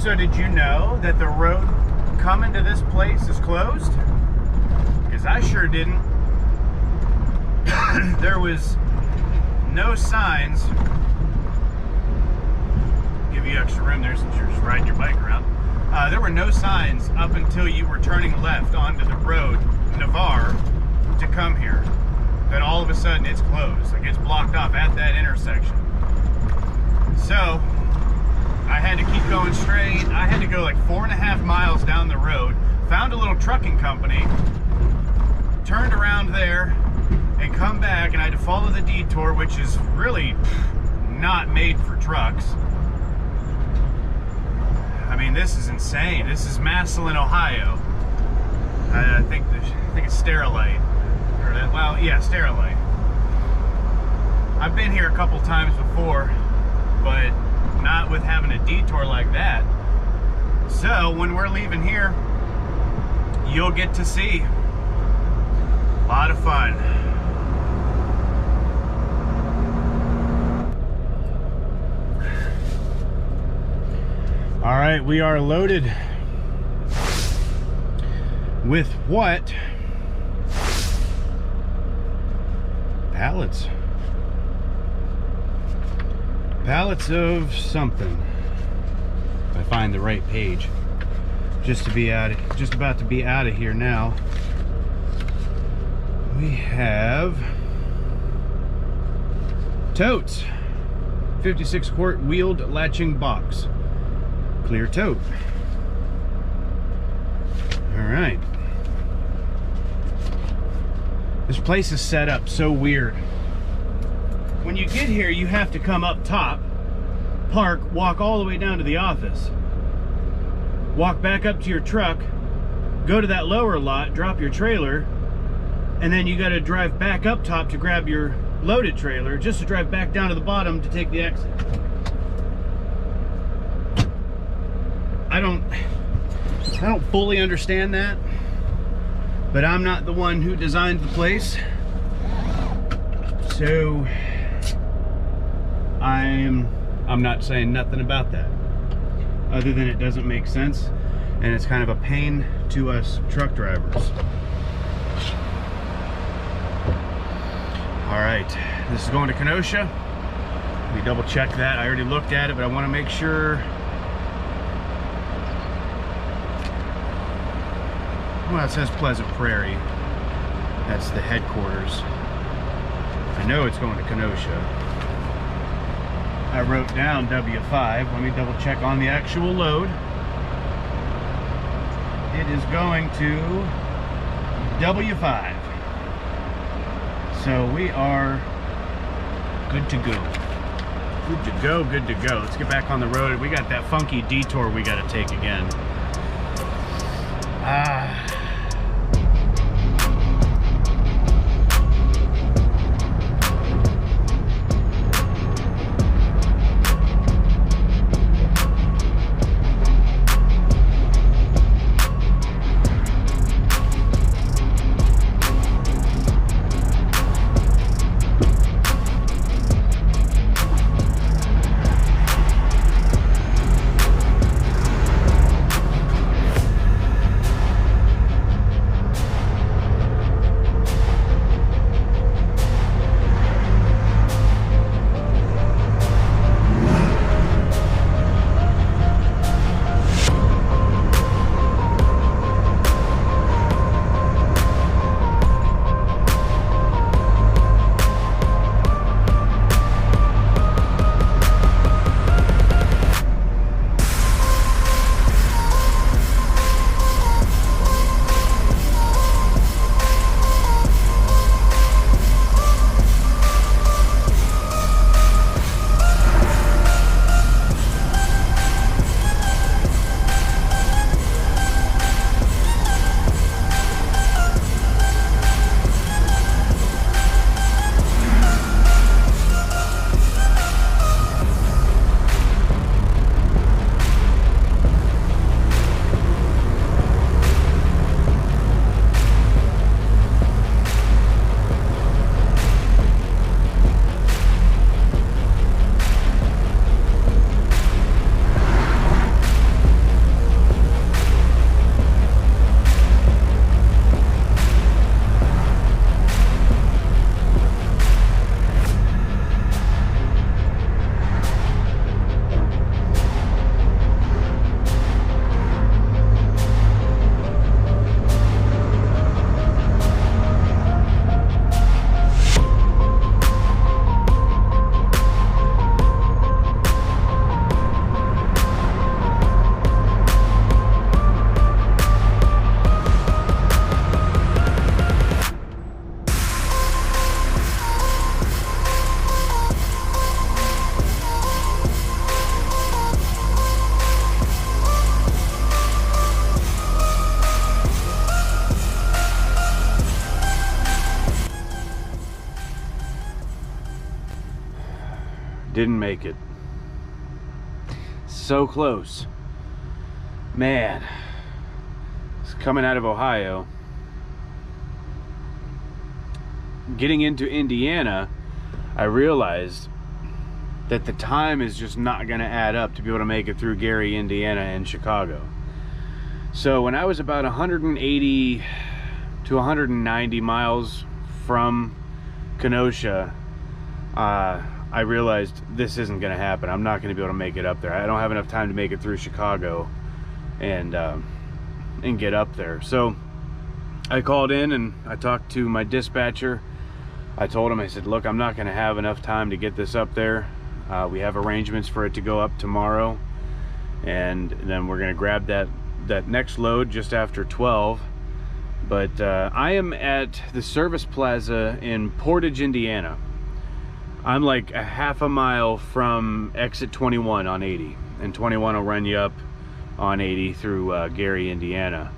So did you know that the road coming to this place is closed? Because I sure didn't. There was no signs. Give you extra room there since you're just riding your bike around. There were no signs up until you were turning left onto the road, Navarre, to come here. Then all of a sudden it's closed. Like, it's blocked off at that intersection. So I had to keep going straight. I had to go like 4.5 miles down the road, found a little trucking company, turned around there and come back, and I had to follow the detour, which is really not made for trucks. I mean, this is insane. This is Massillon, Ohio. I think it's Sterilite. Well, yeah, Sterilite. I've been here a couple times before, but not with having a detour like that. So when we're leaving here, you'll get to see. A lot of fun. All right, we are loaded with what? Pallets. Pallets of something. If I find the right page. Just about to be out of here now. We have totes. 56 quart wheeled latching box. Clear tote. All right. This place is set up so weird. When you get here, you have to come up top, park, walk all the way down to the office, walk back up to your truck, go to that lower lot, drop your trailer, and then you got to drive back up top to grab your loaded trailer, just to drive back down to the bottom to take the exit. I don't fully understand that, but I'm not the one who designed the place, so I'm not saying nothing about that, other than it doesn't make sense, and it's kind of a pain to us truck drivers. All right, this is going to Kenosha. Let me double check that. I already looked at it, but I want to make sure. Well, it says Pleasant Prairie. That's the headquarters. I know it's going to Kenosha. I wrote down W5. Let me double check on the actual load. It is going to W5. So we are good to go. Good to go, good to go. Let's get back on the road. We got that funky detour we got to take again. Didn't make it. So close. Man, it's coming out of Ohio. Getting into Indiana, I realized that the time is just not going to add up to be able to make it through Gary, Indiana, and Chicago. So when I was about 180 to 190 miles from Kenosha, I realized this isn't going to happen. I'm not going to be able to make it up there. I don't have enough time to make it through Chicago and get up there. So I called in and I talked to my dispatcher. I told him, I said, look, I'm not going to have enough time to get this up there. We have arrangements for it to go up tomorrow, and then we're going to grab that next load just after 12. But I am at the service plaza in Portage, Indiana. I'm like a half a mile from exit 21 on 80, and 21 will run you up on 80 through Gary, Indiana,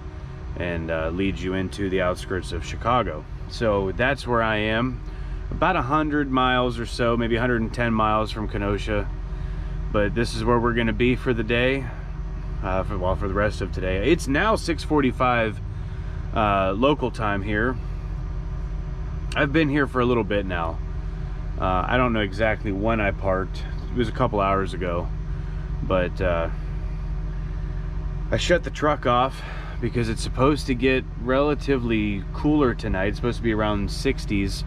and leads you into the outskirts of Chicago. So that's where I am, about 100 miles or so, maybe 110 miles from Kenosha. But this is where we're going to be for the day, for the rest of today. It's now 6:45 local time here. I've been here for a little bit now. I don't know exactly when I parked. It was a couple hours ago, but I shut the truck off because it's supposed to get relatively cooler tonight. It's supposed to be around 60s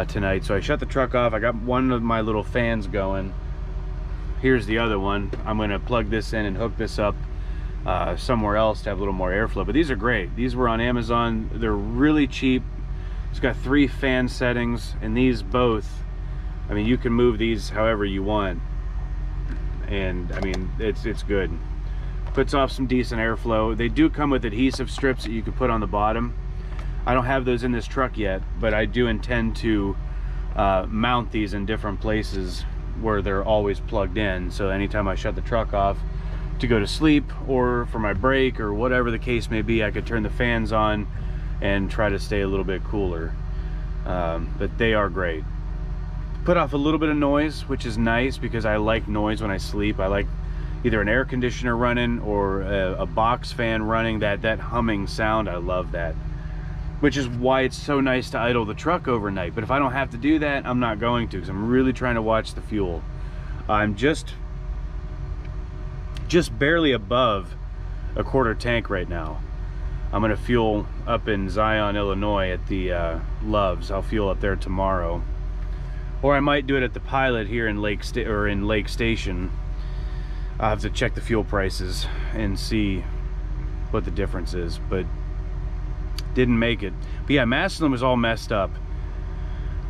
tonight. So I shut the truck off. I got one of my little fans going. Here's the other one. I'm going to plug this in and hook this up somewhere else to have a little more airflow. But these are great. These were on Amazon. They're really cheap. It's got 3 fan settings, and these both, I mean, you can move these however you want, and I mean, it's good. Puts off some decent airflow. They do come with adhesive strips that you can put on the bottom. I don't have those in this truck yet, but I do intend to mount these in different places where they're always plugged in. So anytime I shut the truck off to go to sleep, or for my break, or whatever the case may be, I could turn the fans on and try to stay a little bit cooler. But they are great. Put off a little bit of noise, which is nice because I like noise when I sleep. I like either an air conditioner running or a box fan running. That humming sound, I love that. Which is why it's so nice to idle the truck overnight. But if I don't have to do that, I'm not going to, because I'm really trying to watch the fuel. I'm just barely above a quarter tank right now. I'm gonna fuel up in Zion, Illinois at the Loves. I'll fuel up there tomorrow. Or I might do it at the Pilot here in Lake Station. I'll have to check the fuel prices and see what the difference is, but didn't make it. But yeah, Massillon was all messed up.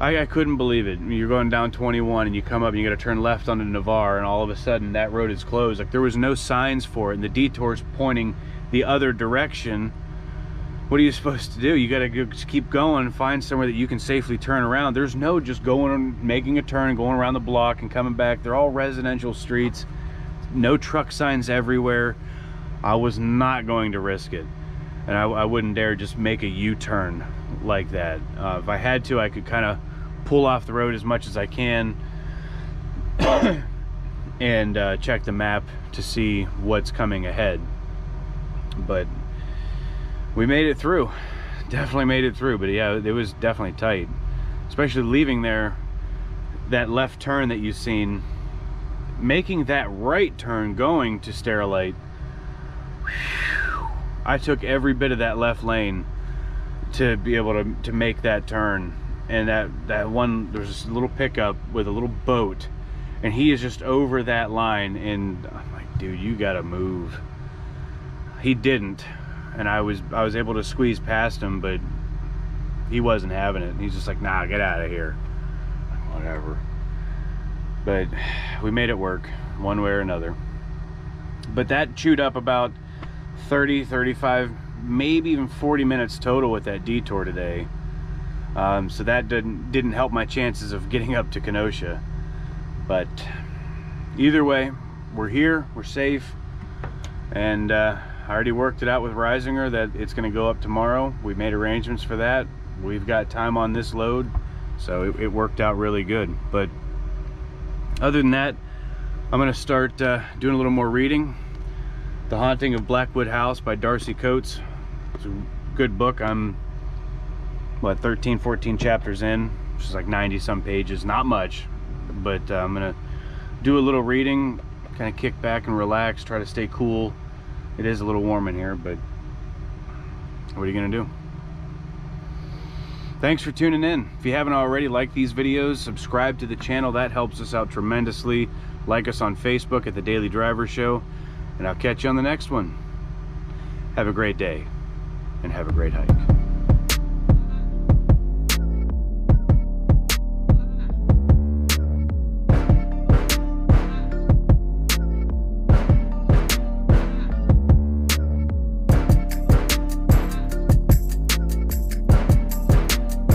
I couldn't believe it. You're going down 21 and you come up and you got to turn left onto Navarre, and all of a sudden that road is closed. Like, there was no signs for it, and the detour's pointing the other direction. What are you supposed to do? You got to just keep going and find somewhere that you can safely turn around. There's no just going and making a turn, going around the block and coming back. They're all residential streets. No truck signs everywhere. I was not going to risk it, and I wouldn't dare just make a U-turn like that. If I had to, I could kind of pull off the road as much as I can and check the map to see what's coming ahead. But we made it through. Definitely made it through. But yeah, it was definitely tight, especially leaving there. That left turn that you've seen, making that right turn going to Sterilite. I took every bit of that left lane to be able to make that turn. And that one, there's this little pickup with a little boat, and he is just over that line, and I'm like, dude, you gotta move. He didn't, and I was able to squeeze past him, but he wasn't having it. He's just like, nah, get out of here. Whatever. But we made it work one way or another. But that chewed up about 30, 35, maybe even 40 minutes total with that detour today. So that didn't help my chances of getting up to Kenosha. But either way, we're here, we're safe, and I already worked it out with Reisinger that it's going to go up tomorrow. We made arrangements for that. We've got time on this load, so it worked out really good. But Other than that, I'm gonna start doing a little more reading. The Haunting of Blackwood House by Darcy Coates. It's a good book. I'm, what, 13, 14 chapters in, which is like 90 some pages. Not much, but I'm gonna do a little reading, kind of kick back and relax, try to stay cool. It is a little warm in here, but what are you gonna do? Thanks for tuning in. If you haven't already, like these videos, subscribe to the channel. That helps us out tremendously. Like us on Facebook at The Daily Driver Show, and I'll catch you on the next one. Have a great day, and have a great hike.